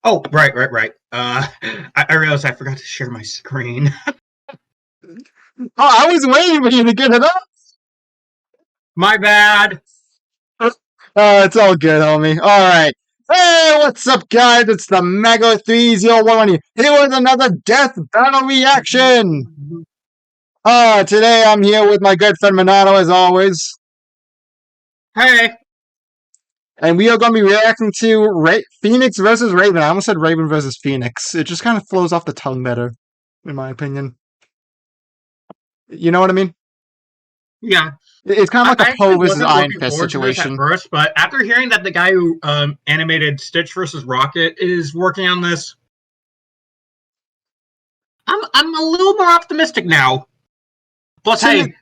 Oh, right. I realized I forgot to share my screen. Oh, I was waiting for you to get it up. My bad. It's all good, homie. All right. Hey, what's up, guys? It's the Mega 301 here with another Death Battle reaction. Today I'm here with my good friend Minato, as always. Hey. And we are going to be reacting to Phoenix versus Raven. I almost said Raven versus Phoenix. It just kind of flows off the tongue better, in my opinion. You know what I mean? Yeah. It's kind of like a Poe versus Iron Fist situation. At first, but after hearing that the guy who animated Stitch versus Rocket is working on this, I'm a little more optimistic now. Plus, hey,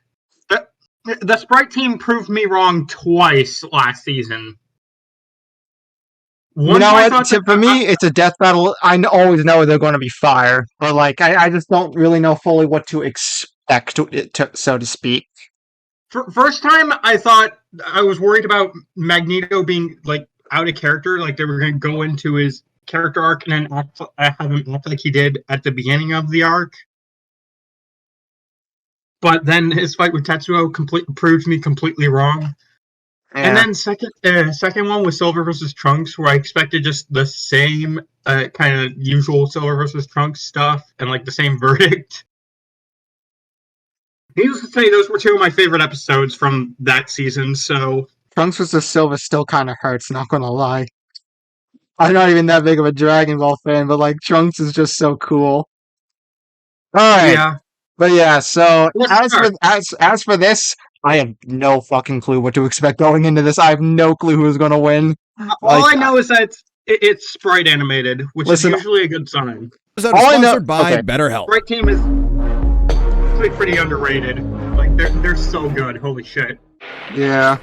the Sprite team proved me wrong twice last season. You know what? For me, it's a death battle. I always know they're going to be fire, but like I just don't really know fully what to expect, so to speak. First time, I was worried about Magneto being like out of character, like they were going to go into his character arc and then have him act like he did at the beginning of the arc. But then his fight with Tetsuo proved me completely wrong. Yeah. And then second one was Silver versus Trunks, where I expected just the same kind of usual Silver versus Trunks stuff and like the same verdict. Needless to say, those were two of my favorite episodes from that season. So Trunks versus Silver still kind of hurts. Not gonna lie, I'm not even that big of a Dragon Ball fan, but like Trunks is just so cool. All right, yeah. But yeah. So as for this. I have no fucking clue what to expect going into this. I have no clue who's going to win. All I know is that it's Sprite animated, which is usually a good sign. All sponsored by BetterHelp. Sprite team is pretty underrated. Like they're so good. Holy shit. Yeah.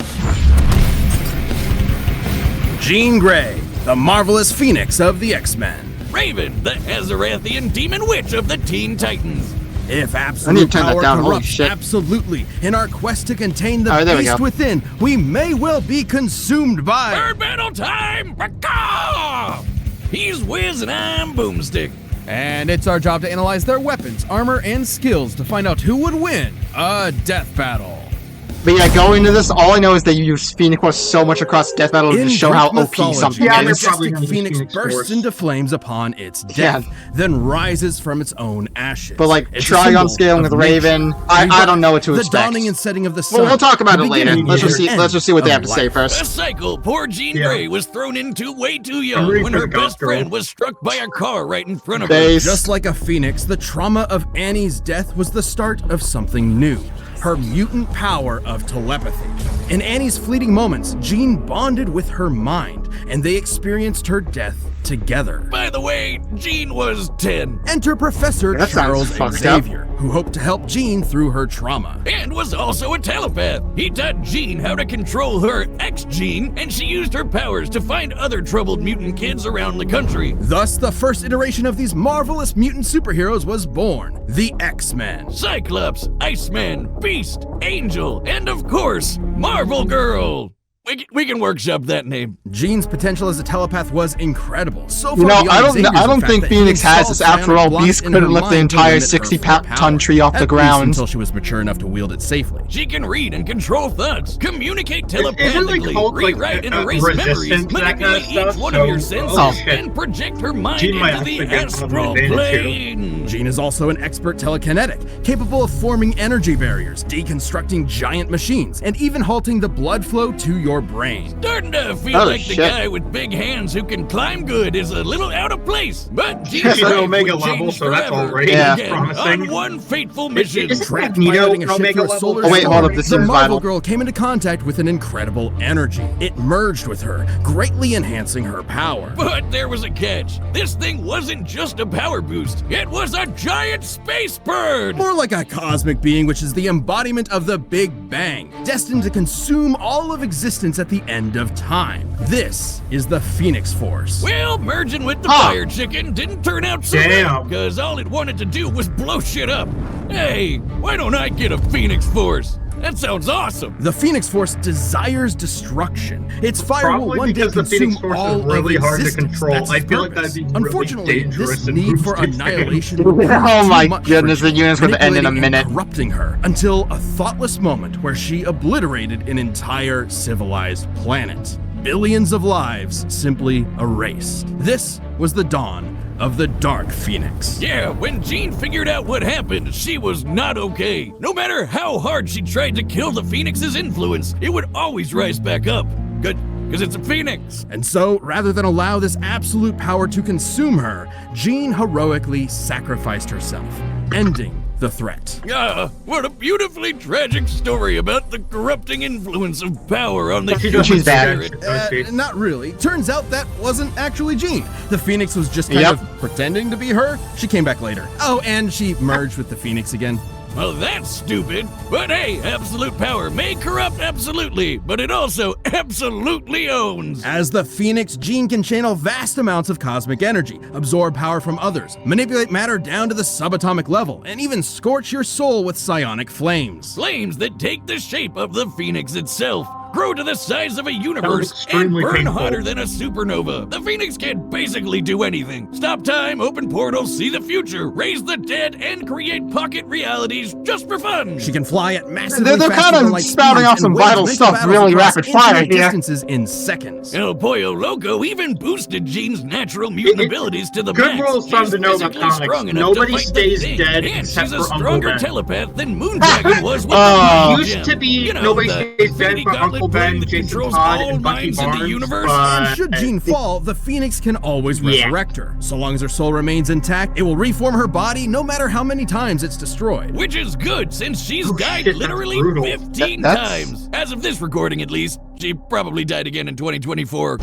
Jean Grey, the marvelous Phoenix of the X-Men. Raven, the Azarathian demon witch of the Teen Titans. If absolute power corrupts absolutely, in our quest to contain the beast within, we may well be consumed by... Bird battle time! He's Wiz and I'm Boomstick. And it's our job to analyze their weapons, armor, and skills to find out who would win a death battle. But yeah, going into this, all I know is that you use Phoenix Force so much across Death Battle to show how OP something is. Phoenix bursts into flames upon its death, then rises from its own ashes. But like, Trigon scaling with Raven, I don't know what to expect. The dawning and setting of the sun. Well, we'll talk about it later. Let's just see what they have to say first. A cycle poor Jean Grey was thrown into way too young when her best friend was struck by a car right in front of her. Just like a phoenix, the trauma of Annie's death was the start of something new. Her mutant power of telepathy. In Annie's fleeting moments, Jean bonded with her mind, and they experienced her death together. By the way, Jean was 10. Enter Professor Charles Xavier, who hoped to help Jean through her trauma. And was also a telepath. He taught Jean how to control her X-Gene, and she used her powers to find other troubled mutant kids around the country. Thus, the first iteration of these marvelous mutant superheroes was born, the X-Men. Cyclops, Iceman, Beast, Angel, and of course, Marvel Girl. We can workshop that name. Jean's potential as a telepath was incredible. So far, I don't think Phoenix has this. After all, Beast couldn't lift the entire 60-ton tree off the ground until she was mature enough to wield it safely. She can read and control thoughts, communicate telepathically, rewrite and erase memories, manipulate each one of your senses, and project her mind into the astral plane. Jean is also an expert telekinetic, capable of forming energy barriers, deconstructing giant machines, and even halting the blood flow to your brain. Starting to feel like the guy with big hands who can climb good is a little out of place, but Jean's an Omega level, so that's already promising. On one fateful mission. Magneto Omega level? Oh wait, hold up, this is vital. The Marvel Girl came into contact with an incredible energy. It merged with her, greatly enhancing her power. But there was a catch. This thing wasn't just a power boost. It was a giant space bird! More like a cosmic being, which is the embodiment of the Big Bang, destined to consume all of existence at the end of time. This is the Phoenix Force. Well, merging with the fire chicken didn't turn out so well, because all it wanted to do was blow shit up. Hey, why don't I get a Phoenix Force? That sounds awesome. The Phoenix Force desires destruction. Its fire will one day consume all of existence. That's its purpose. Unfortunately, this need for annihilation will oh my goodness, the unit's going to end in a minute. Corrupting her until a thoughtless moment where she obliterated an entire civilized planet. Billions of lives simply erased. This was the dawn of the Dark Phoenix. Yeah, when Jean figured out what happened, she was not okay. No matter how hard she tried to kill the Phoenix's influence, it would always rise back up. Good, because it's a Phoenix. And so, rather than allow this absolute power to consume her, Jean heroically sacrificed herself, ending the threat. What a beautifully tragic story about the corrupting influence of power on the human spirit. Not really. Turns out that wasn't actually Jean. The Phoenix was just kind of pretending to be her. She came back later. Oh, and she merged with the Phoenix again. Well, that's stupid. But hey, absolute power may corrupt absolutely, but it also absolutely owns. As the Phoenix, Jean can channel vast amounts of cosmic energy, absorb power from others, manipulate matter down to the subatomic level, and even scorch your soul with psionic flames. Flames that take the shape of the Phoenix itself, grow to the size of a universe, and burn hotter than a supernova. The Phoenix can basically do anything. Stop time, open portals, see the future, raise the dead, and create pocket realities just for fun. She can fly at massive They're kind of spouting off some vital stuff really rapid fire here. Distances in seconds. El Pollo Loco even boosted Jean's natural mutant abilities to the max. Good rules from the Nova comics. Nobody stays dead and except she's for a stronger Uncle Ben. telepath than Moondragon was with the Used to be nobody stays dead for Uncle Ben, Jason Todd, and Bucky Barnes, and should Jean fall, the Phoenix can always resurrect her. So long as her soul remains intact, it will reform her body no matter how many times it's destroyed. Which is good, since she's died literally 15 times. As of this recording, at least. She probably died again in 2024.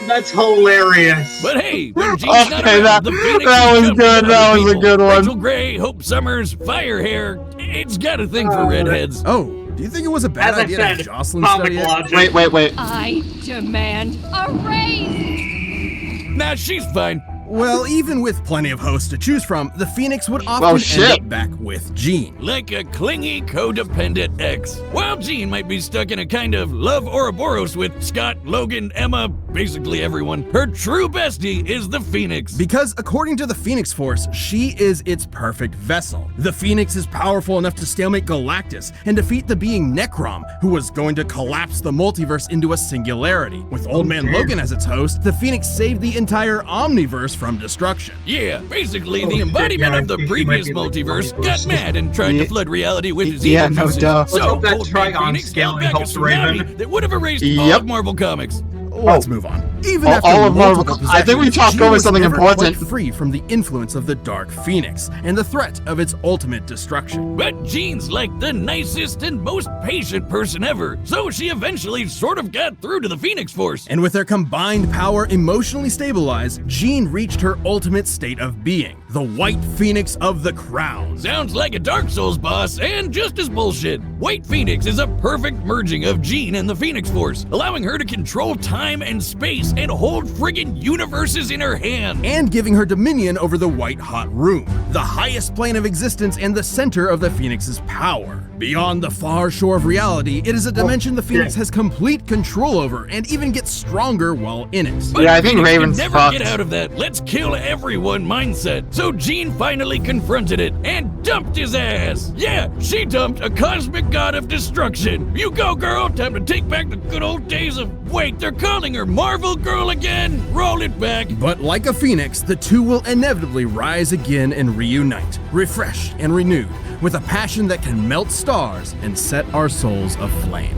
That's hilarious. But hey, when Jean's not around, the Phoenix that was good. That was a good one. Rachel Gray, Hope Summers, Fire Hair. It's got a thing for redheads. Oh, do you think it was a bad idea to have Jocelyn study it? Wait. I demand a raise. Nah, she's fine. Well, even with plenty of hosts to choose from, the Phoenix would often end up back with Jean. Like a clingy, codependent ex. While Jean might be stuck in a kind of love Ouroboros with Scott, Logan, Emma, basically everyone, her true bestie is the Phoenix. Because according to the Phoenix Force, she is its perfect vessel. The Phoenix is powerful enough to stalemate Galactus and defeat the being Necrom, who was going to collapse the multiverse into a singularity. With Old Man Logan as its host, the Phoenix saved the entire Omniverse from destruction. Yeah, basically the embodiment of the previous multiverse got mad and tried to flood reality with his evil no uses. duh. So Old Man Phoenix held back a tsunami that would have erased all of Marvel Comics. Let's move on. Even after all of Marvel, I think we talked over something important. Free from the influence of the Dark Phoenix and the threat of its ultimate destruction. But Jean's like the nicest and most patient person ever, so she eventually sort of got through to the Phoenix Force. And with their combined power emotionally stabilized, Jean reached her ultimate state of being, the White Phoenix of the Crown. Sounds like a Dark Souls boss, and just as bullshit. White Phoenix is a perfect merging of Jean and the Phoenix Force, allowing her to control time and space and hold friggin' universes in her hand. And giving her dominion over the White Hot Room, the highest plane of existence and the center of the Phoenix's power. Beyond the far shore of reality, it is a dimension the Phoenix has complete control over and even gets stronger while in it. But I think Raven's never fucked. Get out of that let's kill everyone mindset. So Jean finally confronted it and dumped his ass. Yeah, she dumped a cosmic god of destruction. You go, girl. Time to take back the good old days of, wait, they're calling her Marvel Girl again? Roll it back. But like a phoenix, the two will inevitably rise again and reunite, refreshed and renewed, with a passion that can melt stars and set our souls aflame.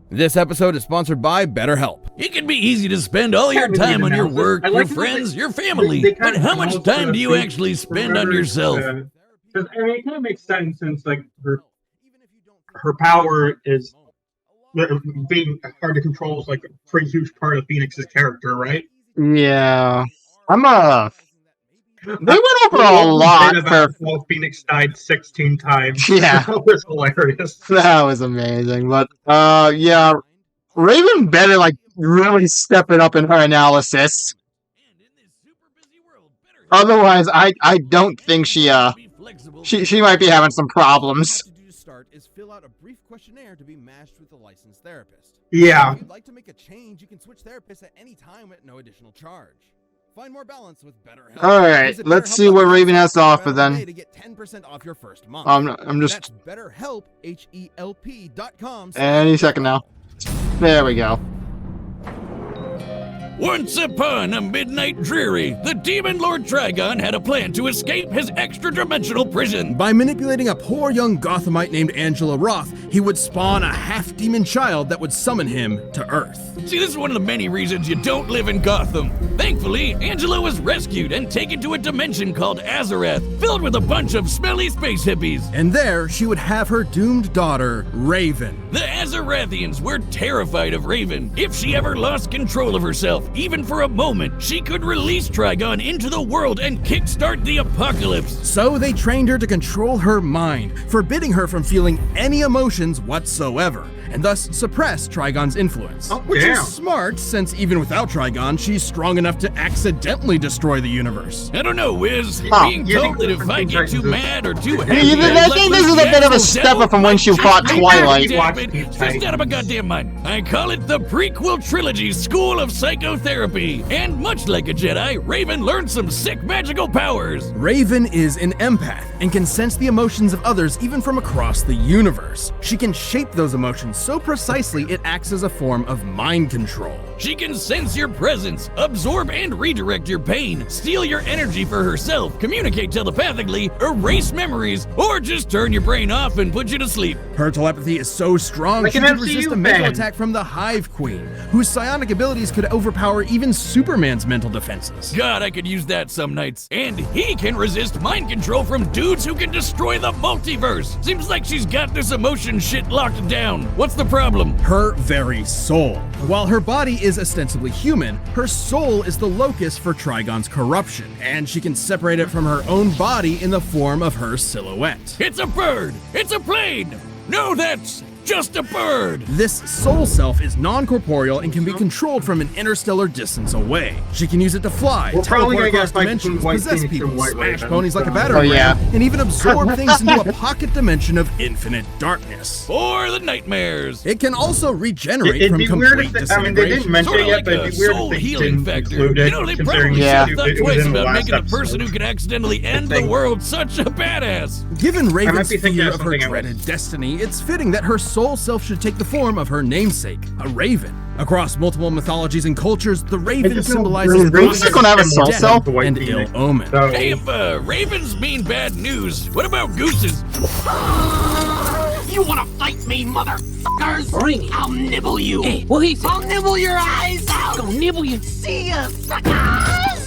This episode is sponsored by BetterHelp. It can be easy to spend all your time on your work, your friends, your family, but how much time do you actually spend on yourself? Because it kind of makes sense since like her power is being hard to control is like a pretty huge part of Phoenix's character, right? Yeah, they went over a lot for Phoenix died 16 times. Yeah, that was hilarious. That was amazing. But yeah, Raven better like really stepping up in her analysis. Otherwise, I don't think she might be having some problems. What you do to start is fill out a brief questionnaire to be matched with a licensed therapist. Yeah. If you'd like to make a change, you can switch therapists at any time at no additional charge. Find more balance with BetterHelp. Alright, let's see what Raven has to offer then. To get 10% off your first month. I'm just... That's BetterHelp, HELP.com. Any second now. There we go. Once upon a midnight dreary, the demon Lord Trigon had a plan to escape his extra-dimensional prison. By manipulating a poor young Gothamite named Angela Roth, he would spawn a half-demon child that would summon him to Earth. See, this is one of the many reasons you don't live in Gotham. Thankfully, Angela was rescued and taken to a dimension called Azarath, filled with a bunch of smelly space hippies. And there, she would have her doomed daughter, Raven. The Azarathians were terrified of Raven. If she ever lost control of herself, even for a moment, she could release Trigon into the world and kickstart the apocalypse. So they trained her to control her mind, forbidding her from feeling any emotions whatsoever, and thus suppress Trigon's influence. Which is smart, since even without Trigon, she's strong enough to accidentally destroy the universe. I don't know, Wiz. Being told that if I get too mad or too happy, I think this is a bit of a step up from when she fought Twilight. Just out of my goddamn mind. I call it the prequel trilogy School of Psychotherapy. And much like a Jedi, Raven learned some sick magical powers. Raven is an empath and can sense the emotions of others even from across the universe. She can shape those emotions so precisely it acts as a form of mind control. She can sense your presence, absorb and redirect your pain, steal your energy for herself, communicate telepathically, erase memories, or just turn your brain off and put you to sleep. Her telepathy is so strong Like she an could MCU resist a mental fan. attack from the Hive Queen, whose psionic abilities could overpower even Superman's mental defenses. God, I could use that some nights. And he can resist mind control from dudes who can destroy the multiverse. Seems like she's got this emotion shit locked down. What's the problem? Her very soul. While her body is ostensibly human, her soul is the locus for Trigon's corruption, and she can separate it from her own body in the form of her silhouette. It's a bird! It's a plane! No, that's just a bird! This soul self is non-corporeal and can be controlled from an interstellar distance away. She can use it to fly, We're probably teleport gonna across get, like, dimensions, White possess Phoenix people, and White smash Raven. ponies like a battering yeah. ram, and even absorb things into a pocket dimension of infinite darkness. For the nightmares! It can also regenerate It'd from be weird complete if they, I mean, they didn't disintegration. mention Sorta it yet, like but a it'd be weird soul if they healing didn't factor. include it, You know, they considering probably Yeah. should have it thought was twice in the about last making a person who episode. could accidentally end the think- world such a badass. Given Raven's be thinking fear of of her something else. dreaded destiny, it's fitting that her soul self should take the form of her namesake, a raven. Across multiple mythologies and cultures, the raven just symbolizes really both Raven's gonna have a soul death self? The White and Phoenix. ill omen. So, Hey, if ravens mean bad news, what about gooses? You wanna fight me, motherfuckers? Bring it. I'll nibble you. Hey, what he said? I'll nibble your eyes out. Gonna nibble you. See ya, suckers.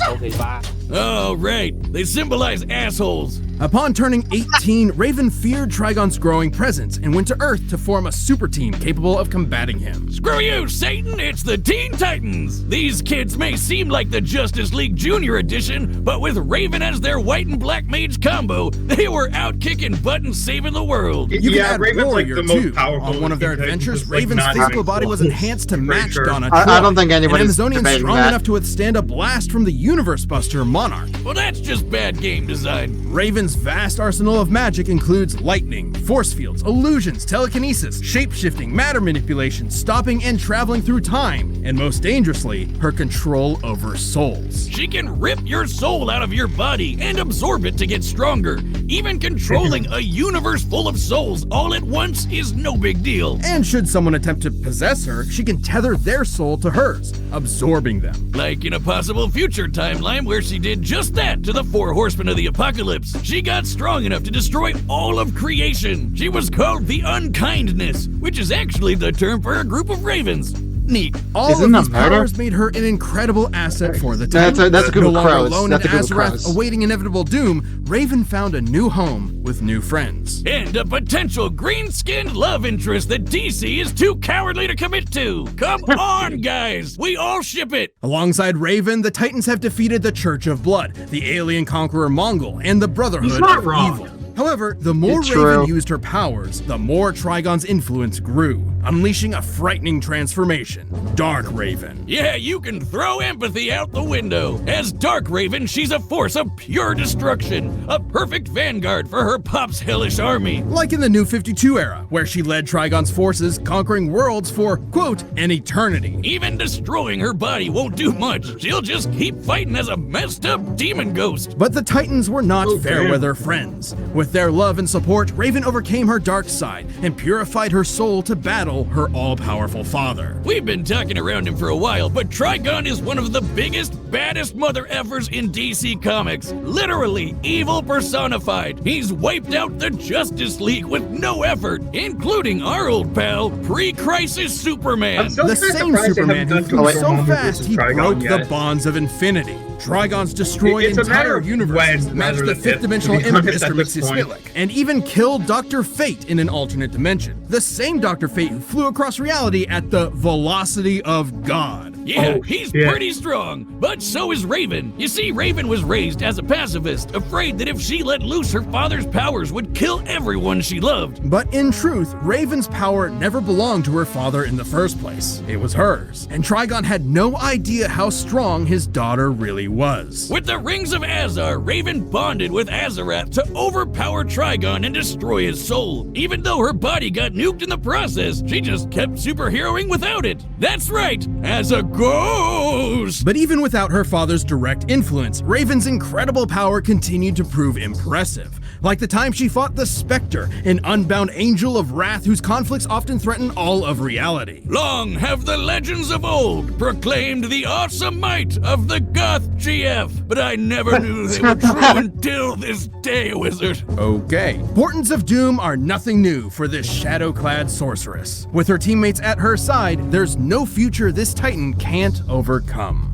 Okay, bye. Oh, right. They symbolize assholes. Upon turning 18, Raven feared Trigon's growing presence and went to Earth to form a super team capable of combating him. Screw you, Satan! It's the Teen Titans! These kids may seem like the Justice League Junior Edition, but with Raven as their white and black mage combo, they were out kicking butt and saving the world. You can add Raven's like Warrior the most too. powerful. On one of their because adventures, he's, like, Raven's not physical even body was close. enhanced to I'm pretty match sure. Donna I Troy. don't think anybody's An Amazonian debating strong that. enough to withstand a blast from the Universe Buster Monarch. Well, that's just bad game design. Raven's vast arsenal of magic includes lightning, force fields, illusions, telekinesis, shape-shifting, matter manipulation, stopping and traveling through time, and most dangerously, her control over souls. She can rip your soul out of your body and absorb it to get stronger. Even controlling a universe full of souls all at once is no big deal. And should someone attempt to possess her, she can tether their soul to hers, absorbing them. Like in a possible future timeline where she did just that to the four horsemen of the apocalypse. She got strong enough to destroy all of creation. She was called the Unkindness, which is actually the term for a group of ravens. Neat. All Isn't of that these murder? powers made her an incredible asset for the That's Titans. a group No of longer crows. alone That's in a group of Azarath, crows. awaiting inevitable doom, Raven found a new home with new friends. And a potential green-skinned love interest that DC is too cowardly to commit to. Come on, guys. We all ship it. Alongside Raven, the Titans have defeated the Church of Blood, the alien conqueror Mongol, and the Brotherhood He's not of wrong. Evil. However, the more It's Raven true. used her powers, the more Trigon's influence grew. unleashing a frightening transformation, Dark Raven. Yeah, you can throw empathy out the window. As Dark Raven, she's a force of pure destruction, a perfect vanguard for her pop's hellish army. Like in the New 52 era, where she led Trigon's forces, conquering worlds for, quote, an eternity. Even destroying her body won't do much. She'll just keep fighting as a messed up demon ghost. But the Titans were not fair weather friends. With their love and support, Raven overcame her dark side and purified her soul to battle her all-powerful father. We've been talking around him for a while, but Trigon is one of the biggest, baddest mother effers in DC Comics. Literally evil personified. He's wiped out the Justice League with no effort, including our old pal, pre-Crisis Superman. The same Superman who flew so fast he broke the bonds of infinity. Trigon's destroyed entire universes, matched the fifth-dimensional image Mr. Mxyzptlk, and even killed Dr. Fate in an alternate dimension. The same Dr. Fate who flew across reality at the velocity of God. Yeah, he's pretty strong, but so is Raven. You see, Raven was raised as a pacifist, afraid that if she let loose her father's powers would kill everyone she loved. But in truth, Raven's power never belonged to her father in the first place. It was hers, and Trigon had no idea how strong his daughter really was. With the Rings of Azar, Raven bonded with Azarath to overpower Trigon and destroy his soul. Even though her body got nuked in the process, she just kept superheroing without it. That's right, as a ghost! But even without her father's direct influence, Raven's incredible power continued to prove impressive. Like the time she fought the Spectre, an unbound angel of wrath whose conflicts often threaten all of reality. Long have the legends of old proclaimed the awesome might of the GOTH GF, but I never knew they were true until this day, Wizard. Okay. Portents of Doom are nothing new for this shadow-clad sorceress. With her teammates at her side, there's no future this Titan can't overcome.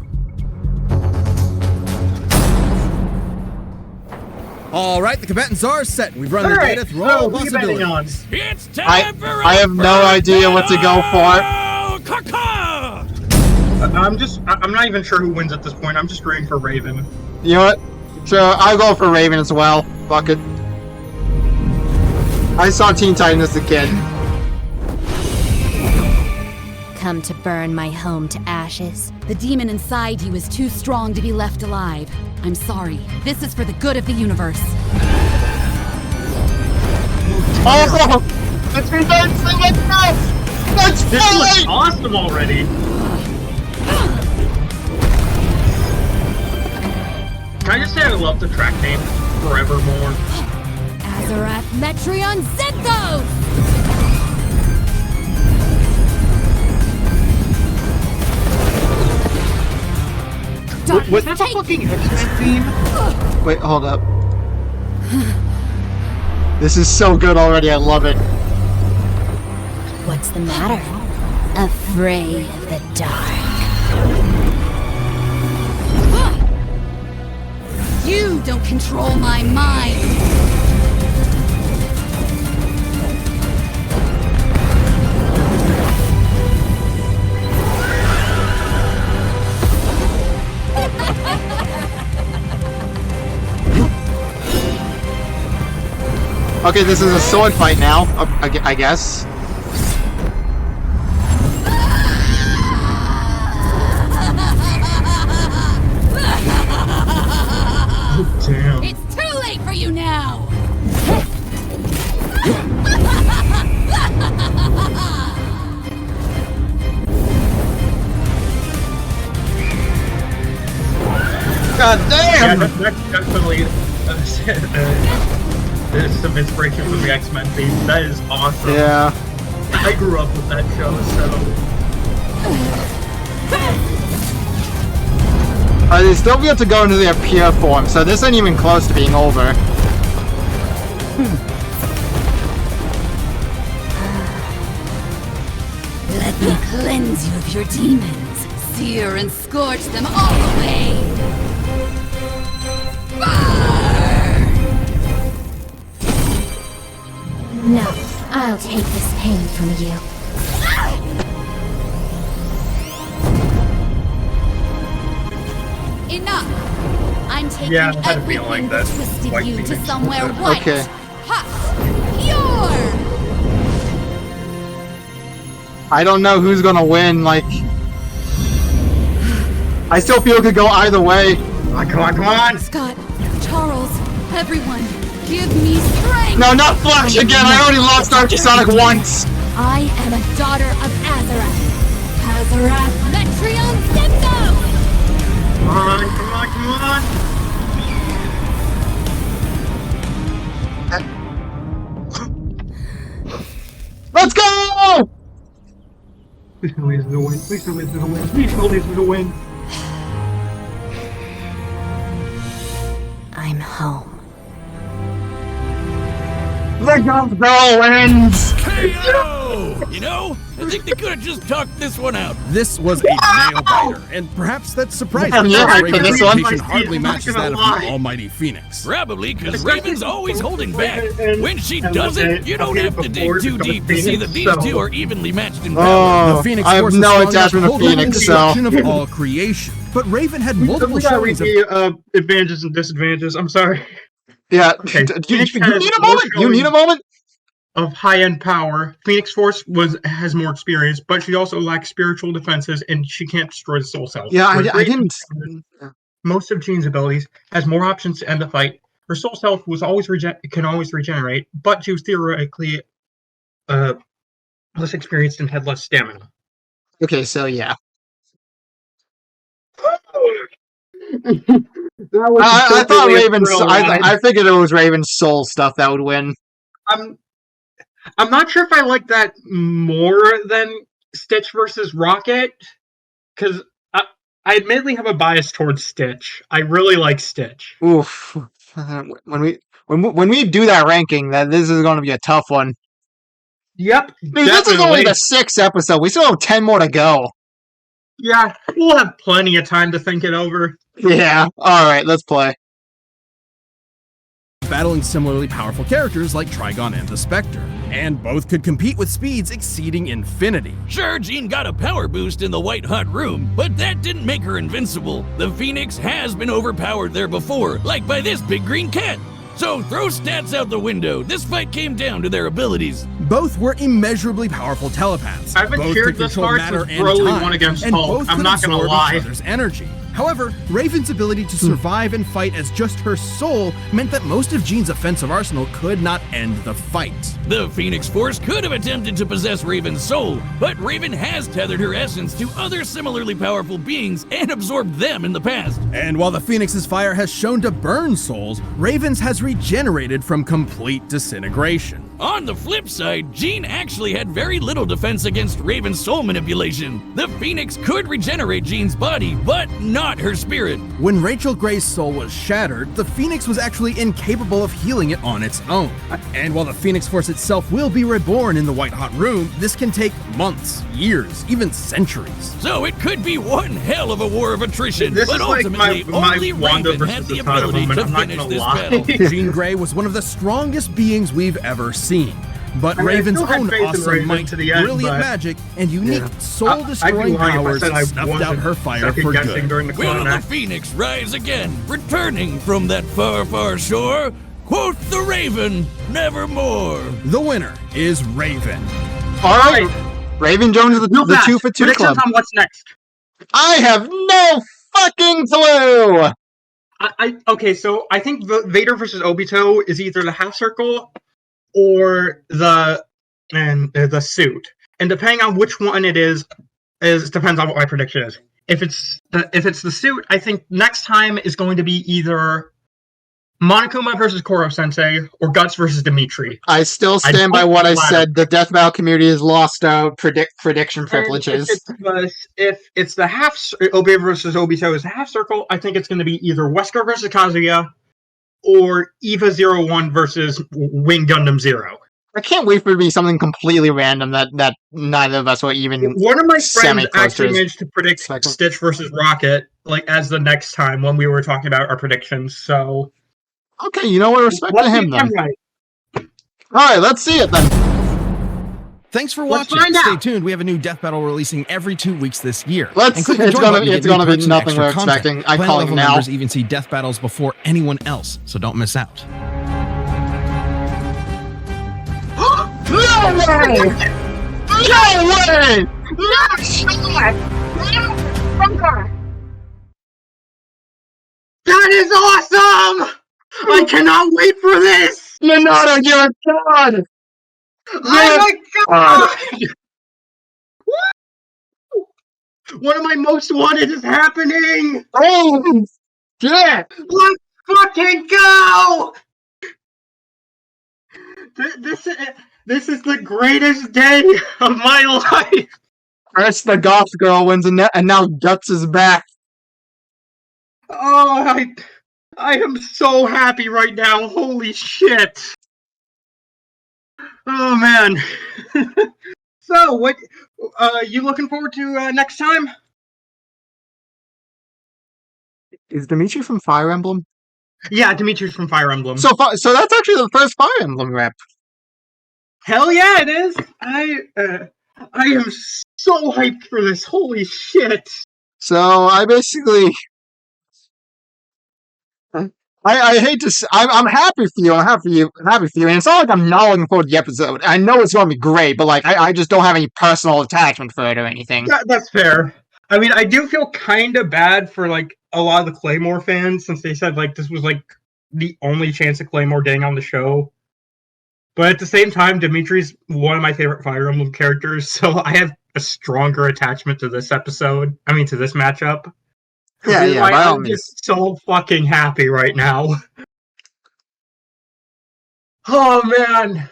All right, the combatants are set. We've run the data through all possibilities. It's time for I have no idea what to go for. I'm not even sure who wins at this point. I'm just rooting for Raven. You know what? Sure, I'll go for Raven as well. Fuck it. I saw Teen Titan as a kid. Come to burn my home to ashes. The demon inside you is too strong to be left alive. I'm sorry. This is for the good of the universe. Oh! The Teen Titan thing is nuts! That's This looks awesome already. Can I just say I love the track name forevermore? Azarath Metreon Zethos! Was that the fucking X-Men theme? Wait, hold up. This is so good already, I love it. What's the matter? Afraid of the dark. You don't control my mind! Okay, this is a sword fight now, I guess. Oh, damn. It's too late for you now! God damn! Yeah, that's definitely there's some inspiration from the X-Men theme. That is awesome. Yeah. I grew up with that show, so... They still be able to go into their pure form, so this ain't even close to being over. Let me cleanse you of your demons. Sear and scorch them all away! No, I'll take this pain from you. Enough! I'm taking Yeah, I had a everything feeling that that twisted white you to Phoenix somewhere was it. white, Okay. hot, pure! I don't know who's gonna win. Like, I still feel it could go either way. Come on! Scott, Charles, everyone, give me strength! No, not Flash again! I already lost Dark Sonic once! I am a daughter of Azarath. Azarath, Metrion Symptom! Come on! Let's go! Please tell me this is a win. Please tell me this is a win. Please tell me this is a win. I'm home. The Ghost Girl wins! KO! You know, I think they could have just talked this one out. This was a nail-biter, and perhaps that's surprising. Yeah, because for Raven's this one. reputation hardly matches that of the almighty Phoenix. Probably because Raven's always holding back. When she doesn't, you don't have to dig too deep to see that these two are evenly matched in power. The Phoenix I have Force is no strong enough attachment to hold on Phoenix, the so... destruction of all creation. But Raven had multiple We gotta read showings of... the advantages and disadvantages. I'm sorry. Yeah, Okay, you need a moment? You need a moment? Of high-end power, Phoenix Force has more experience, but she also lacks spiritual defenses, and she can't destroy the soul self. Yeah, Whereas I didn't... Most of Jean's abilities has more options to end the fight. Her soul self was can always regenerate, but she was theoretically less experienced and had less stamina. Okay, so yeah. I thought Raven's... I figured it was Raven's soul stuff that would win. I'm not sure if I like that more than Stitch versus Rocket, because I admittedly have a bias towards Stitch. I really like Stitch. Oof. When we do that ranking, this is going to be a tough one. Yep. This is only the 6th episode. We still have 10 more to go. Yeah, we'll have plenty of time to think it over. Yeah. All right, let's play. Battling similarly powerful characters like Trigon and the Spectre, and both could compete with speeds exceeding infinity. Sure, Jean got a power boost in the White Hot Room, but that didn't make her invincible. The Phoenix has been overpowered there before, like by this big green cat. So throw stats out the window. This fight came down to their abilities. Both were immeasurably powerful telepaths. I haven't both cheered could this control far matter since and Broly time, won against and Hulk. both I'm could not gonna absorb lie. each other's energy. However, Raven's ability to survive and fight as just her soul meant that most of Jean's offensive arsenal could not end the fight. The Phoenix Force could have attempted to possess Raven's soul, but Raven has tethered her essence to other similarly powerful beings and absorbed them in the past. And while the Phoenix's fire has shown to burn souls, Raven's has regenerated from complete disintegration. On the flip side, Jean actually had very little defense against Raven's soul manipulation. The Phoenix could regenerate Jean's body, but not her spirit. When Rachel Gray's soul was shattered, the Phoenix was actually incapable of healing it on its own. And while the Phoenix Force itself will be reborn in the White Hot Room, this can take months, years, even centuries. So it could be one hell of a war of attrition, This but is like ultimately my only Wanda Raven versus had the Zatanna ability moment, to I'm not finish gonna this lie. battle. Jean Grey was one of the strongest beings we've ever seen. But I mean, I Raven's still had own faith in awesome Raven might, to the end, brilliant but- magic, and unique I'd soul-destroying be lying if I powers said I snuffed out wasn't her fire for second-guessing good. during the Will the climax. Phoenix rise again, returning from that far, far shore? Quote the Raven, nevermore. The winner is Raven. All right. Raven joins the 2 for 2 club. On what's next? I have no fucking clue! Okay, so I think Vader versus Obito is either the half circle or the suit, and depending on which one it is depends on what my prediction is. If it's the suit, I think next time is going to be either Monokuma versus Koro Sensei or Guts versus Dimitri. I still stand by what I said. The Death Battle community has lost out prediction privileges. If it's the Obi versus Obito is the half circle, I think it's going to be either Wesker versus Kazuya or Eva 01 versus Wing Gundam Zero. I can't wait for it to be something completely random that neither of us will even. One of my friends semi-close actually to managed to predict Stitch versus Rocket, like as the next time when we were talking about our predictions. So, okay, you know what? Respect to him then. Right. All right, let's see it then. Thanks for Let's watching. find Stay out. tuned. We have a new Death Battle releasing every 2 weeks this year. It's click the join button to gonna get new be perks and nothing extra we're content. expecting. I Planet call it level now. members even see Death Battles before anyone else, so don't miss out. No way! No way! No shot! That is awesome! I cannot wait for this! Minato, you're a god! Oh my god! One of my most wanted is happening! Oh, shit! Let's fucking go! This is the greatest day of my life! First the Goth girl wins, and now Guts is back. Oh, I am so happy right now. Holy shit. Oh, man. So, what, you looking forward to next time? Is Dimitri from Fire Emblem? Yeah, Dimitri's from Fire Emblem. So that's actually the first Fire Emblem rep. Hell yeah, it is. I am so hyped for this. Holy shit. So I basically, I hate to. I'm happy for you. I'm happy for you. And it's not like I'm not looking forward to the episode. I know it's going to be great, but like I just don't have any personal attachment for it or anything. That's fair. I mean, I do feel kind of bad for like a lot of the Claymore fans since they said like this was like the only chance of Claymore getting on the show. But at the same time, Dimitri's one of my favorite Fire Emblem characters, so I have a stronger attachment to this episode. I mean, to this matchup. Yeah, I'm just so fucking happy right now. Oh man,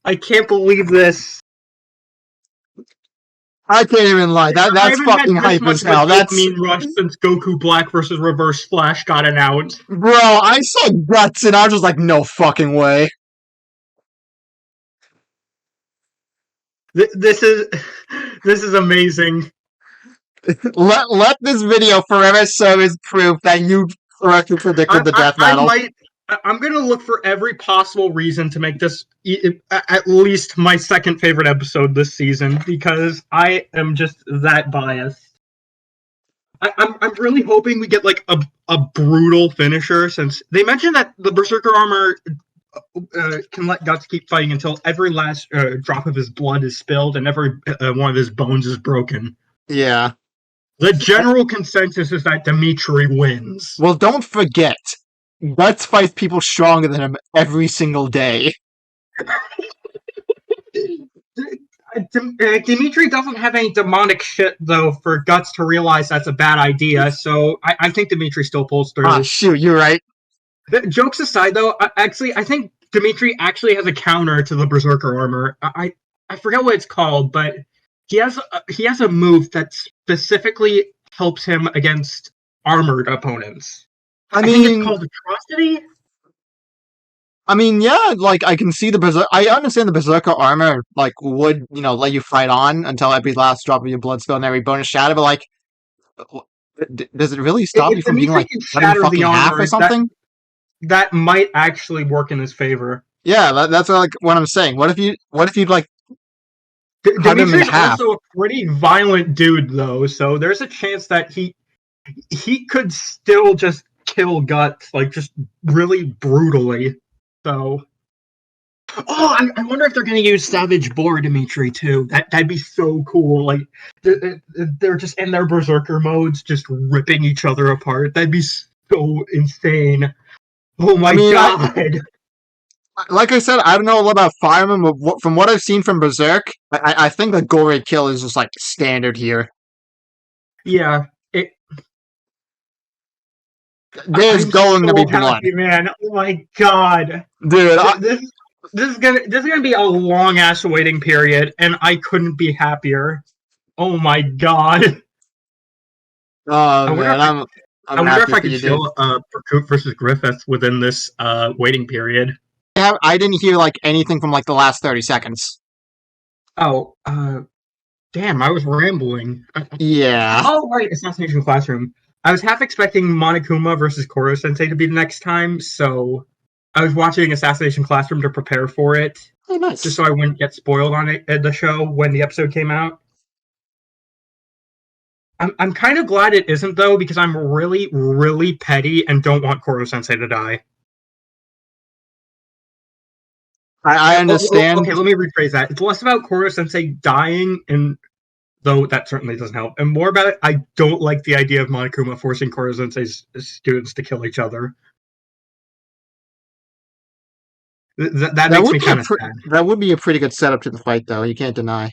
I can't believe this. I can't even lie. That's fucking hype as hell. That's mean rush since Goku Black versus Reverse Flash got announced. Bro, I saw Guts and I was just like, no fucking way. This is amazing. Let this video forever serve as proof that you correctly predicted the death battle. I'm going to look for every possible reason to make this at least my second favorite episode this season, because I am just that biased. I'm really hoping we get like a brutal finisher, since they mentioned that the Berserker armor can let Guts keep fighting until every last drop of his blood is spilled and every one of his bones is broken. Yeah. The general consensus is that Dimitri wins. Well, don't forget, Guts fights people stronger than him every single day. Dimitri doesn't have any demonic shit, though, for Guts to realize that's a bad idea, so I think Dimitri still pulls through. Ah, shoot, you're right. Jokes aside, though, I think Dimitri actually has a counter to the Berserker armor. I forget what it's called, but he has a move that specifically helps him against armored opponents. I think it's called Atrocity. I mean, yeah, like I can see I understand the Berserker armor, like would let you fight on until every last drop of your blood spill and every bonus shatter, but like, does it really stop you from being like cutting fucking half or something? That might actually work in his favor. Yeah, that's like what I'm saying. What if you'd like cut him in half? Also a pretty violent dude, though, so there's a chance that he could still just kill Guts, like just really brutally. So, I wonder if they're going to use Savage Boar Dimitri too. That'd be so cool. Like they're just in their Berserker modes, just ripping each other apart. That'd be so insane. Oh my god! Like I said, I don't know a lot about Fire Emblem, but from what I've seen from Berserk, I think the Gore kill is just like standard here. Yeah, there's going to be blood, man. Oh my god, dude! This is gonna be a long ass waiting period, and I couldn't be happier. Oh my god! Oh man, I wonder if I could show Percoot versus Griffith within this waiting period. I didn't hear like anything from like the last 30 seconds. Oh, damn! I was rambling. Yeah. Oh right, Assassination Classroom. I was half expecting Monokuma versus Koro Sensei to be the next time, so I was watching Assassination Classroom to prepare for it. Oh, nice. Just so I wouldn't get spoiled on it at the show when the episode came out. I'm kind of glad it isn't, though, because I'm really, really petty and don't want Koro Sensei to die. I understand. Okay, let me rephrase that. It's less about Koro Sensei dying, and though that certainly doesn't help, and more about I don't like the idea of Monokuma forcing Koro Sensei's students to kill each other. That makes me kind of sad. That would be a pretty good setup to the fight, though. You can't deny.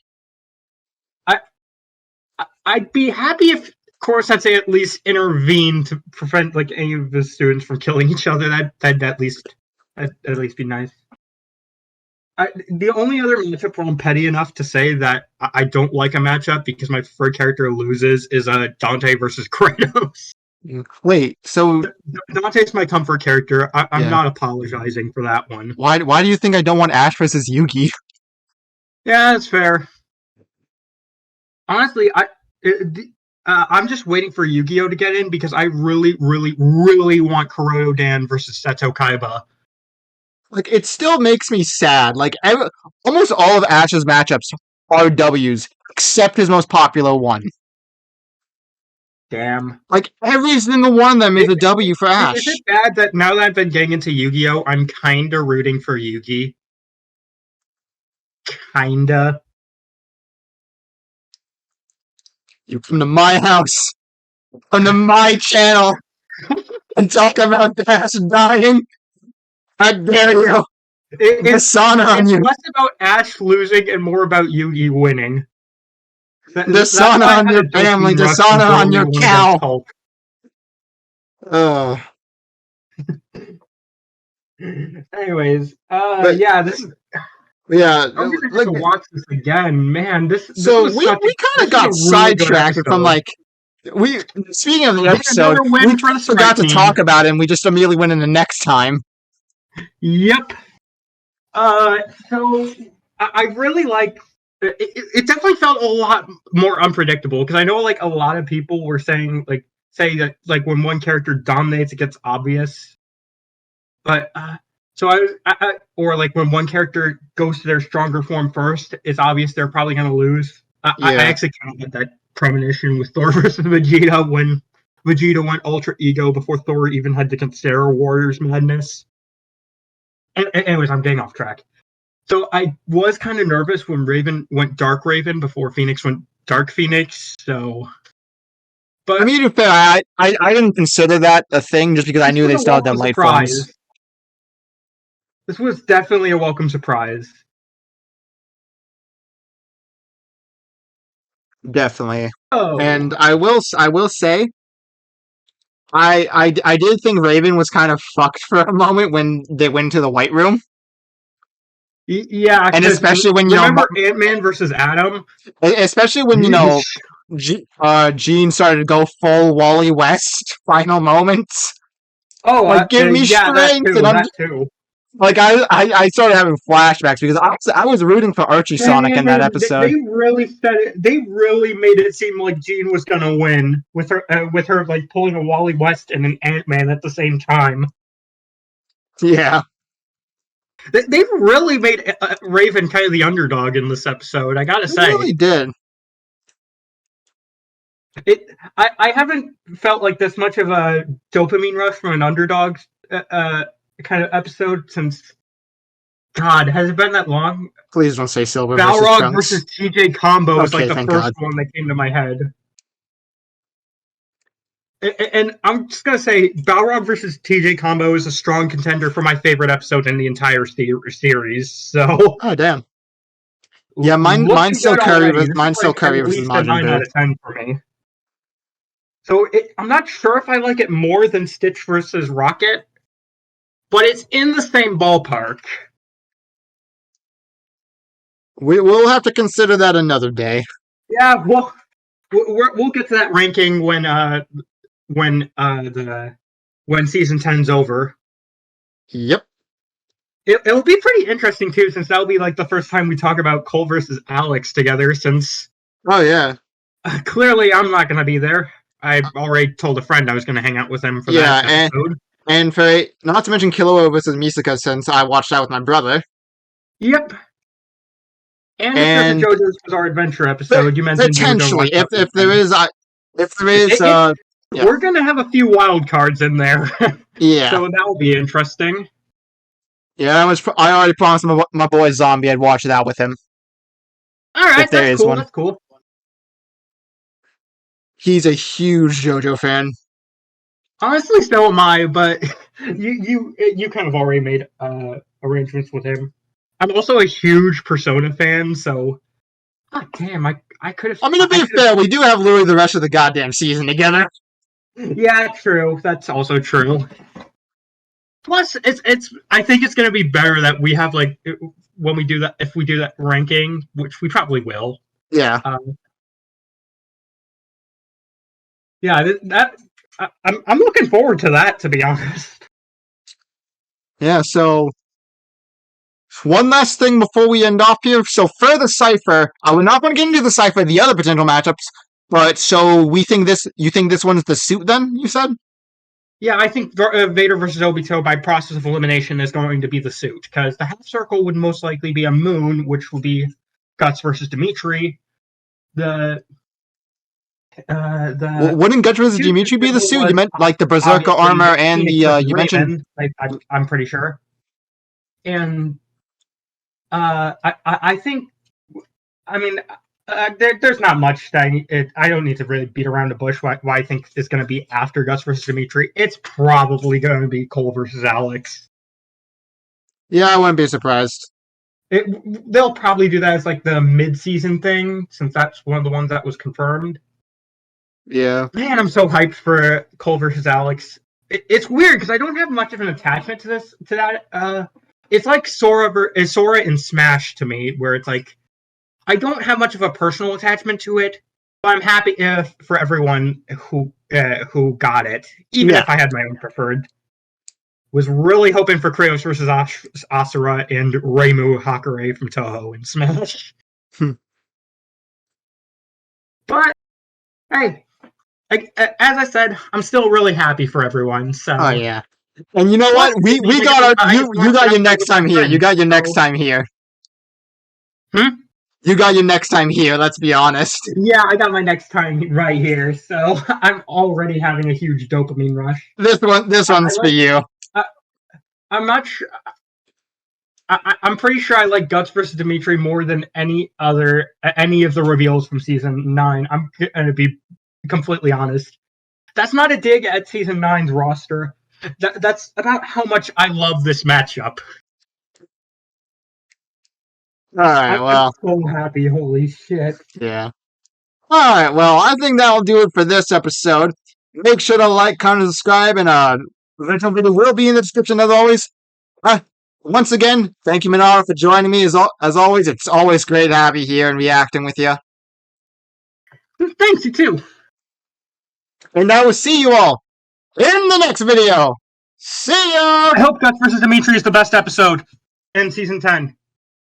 I'd be happy if Koro Sensei at least intervened to prevent like any of his students from killing each other. That'd at least be nice. The only other matchup where I'm petty enough to say that I don't like a matchup because my preferred character loses is Dante versus Kratos. Wait, so Dante's my comfort character. I'm not apologizing for that one. Why do you think I don't want Ash versus Yugi? Yeah, that's fair. Honestly, I'm just waiting for Yu-Gi-Oh to get in because I really, really, really want Kuroto Dan versus Seto Kaiba. Like, it still makes me sad. Like, almost all of Ash's matchups are W's, except his most popular one. Damn. Like, every single one of them is a W for Ash. Is it bad that now that I've been getting into Yu-Gi-Oh, I'm kinda rooting for Yugi? Kinda. You come to my house, come to my channel, and talk about Ash dying. How dare you? Dishonor on you. It's less about Ash losing and more about Yugi winning. Dishonor on your family, dishonor on your cow. Anyways, yeah, this is... Yeah, I'm gonna have to watch this again, man. So we kind of got sidetracked from like speaking of the episode, we forgot to talk about it, and we just immediately went in the next time. Yep. So I really like. It definitely felt a lot more unpredictable because I know like a lot of people were saying say that like when one character dominates, it gets obvious. But so or like when one character goes to their stronger form first, it's obvious they're probably going to lose. I actually kind of had that premonition with Thor versus Vegeta when Vegeta went Ultra Ego before Thor even had to consider Warrior's Madness. Anyways, I'm getting off track. So I was kind of nervous when Raven went Dark Raven before Phoenix went Dark Phoenix. So, but I mean, to be fair, I didn't consider that a thing just because I knew they still had them light forms. This was definitely a welcome surprise. Definitely. Oh. And I will say, I did think Raven was kind of fucked for a moment when they went to the White Room. Yeah, and especially when remember Ant-Man versus Adam. Especially when Jean started to go full Wally West final moments. Oh, like give me strength, that too. Like I started having flashbacks because I was rooting for Archie Sonic in that episode. They really said it. They really made it seem like Jean was gonna win with her like pulling a Wally West and an Ant-Man at the same time. Yeah, they really made Raven kind of the underdog in this episode. I gotta say, they really did. I haven't felt like this much of a dopamine rush from an underdog kind of episode since. God, has it been that long? Please don't say Silver Balrog versus TJ combo was like the first one that came to my head. And I'm just gonna say, Balrog versus TJ combo is a strong contender for my favorite episode in the entire series. So, oh damn, yeah, mine's still Curry versus Majin 9 out of 10 for me. So I'm not sure if I like it more than Stitch versus Rocket, but it's in the same ballpark. We'll have to consider that another day. Yeah, we'll get to that ranking when season 10's over. Yep. It'll be pretty interesting too, since that'll be like the first time we talk about Cole versus Alex together. Since yeah, clearly I'm not going to be there. I already told a friend I was going to hang out with him for that episode. And for not to mention Killua versus Misaka, since I watched that with my brother. Yep. And JoJo's Bizarre Adventure episode, you mentioned potentially, if there is, we're gonna have a few wild cards in there. Yeah, so that will be interesting. Yeah, I already promised my boy Zombie I'd watch that with him. Alright, that's cool, that's cool. He's a huge JoJo fan. Honestly, so am I, but you kind of already made arrangements with him. I'm also a huge Persona fan, so god damn, I could have. I mean, to be fair, we do have literally the rest of the goddamn season together. Yeah, true. That's also true. Plus, it's. I think it's gonna be better that we have like when we do that, if we do that ranking, which we probably will. Yeah. Yeah, I'm looking forward to that, to be honest. Yeah. So one last thing before we end off here. So for the Cypher, we're not going to get into the Cypher, the other potential matchups. But so you think this one's the suit? Then you said. Yeah, I think Vader versus Obito by process of elimination is going to be the suit, because the half circle would most likely be a moon, which will be Guts versus Dimitri. Wouldn't Guts versus Dimitri be the suit? You meant like the Berserker armor and the you mentioned. I'm pretty sure. And I think, I mean, there's not much that I don't need to really beat around the bush why I think is going to be after Guts versus Dimitri. It's probably going to be Cole versus Alex. Yeah, I wouldn't be surprised. They'll probably do that as like the mid-season thing, since that's one of the ones that was confirmed. Yeah. Man, I'm so hyped for Cole versus Alex. It's weird because I don't have much of an attachment to that. It's like Sora in Smash to me, where it's like I don't have much of a personal attachment to it, but I'm happy for everyone who got it, even if I had my own preferred. Was really hoping for Kratos versus Asura and Reimu Hakurei from Toho in Smash. But hey, as I said, I'm still really happy for everyone. So. Oh yeah. And you know what? We got you got your next time here. You got your next time here. You got your next time here, let's be honest. Yeah, I got my next time right here, so I'm already having a huge dopamine rush. This one's for you. I'm not sure. I'm pretty sure I like Guts versus Dimitri more than any of the reveals from season 9. I'm gonna be completely honest. That's not a dig at season 9's roster. That's about how much I love this matchup. Alright, well. I'm so happy, holy shit. Yeah. Alright, well, I think that'll do it for this episode. Make sure to like, comment, and subscribe, and the original video will be in the description as always. Once again, thank you, Minato, for joining me. As always, it's always great to have you here and reacting with you. Thanks, you too. And I will see you all in the next video. See ya! I hope Guts versus Dimitri is the best episode in season 10.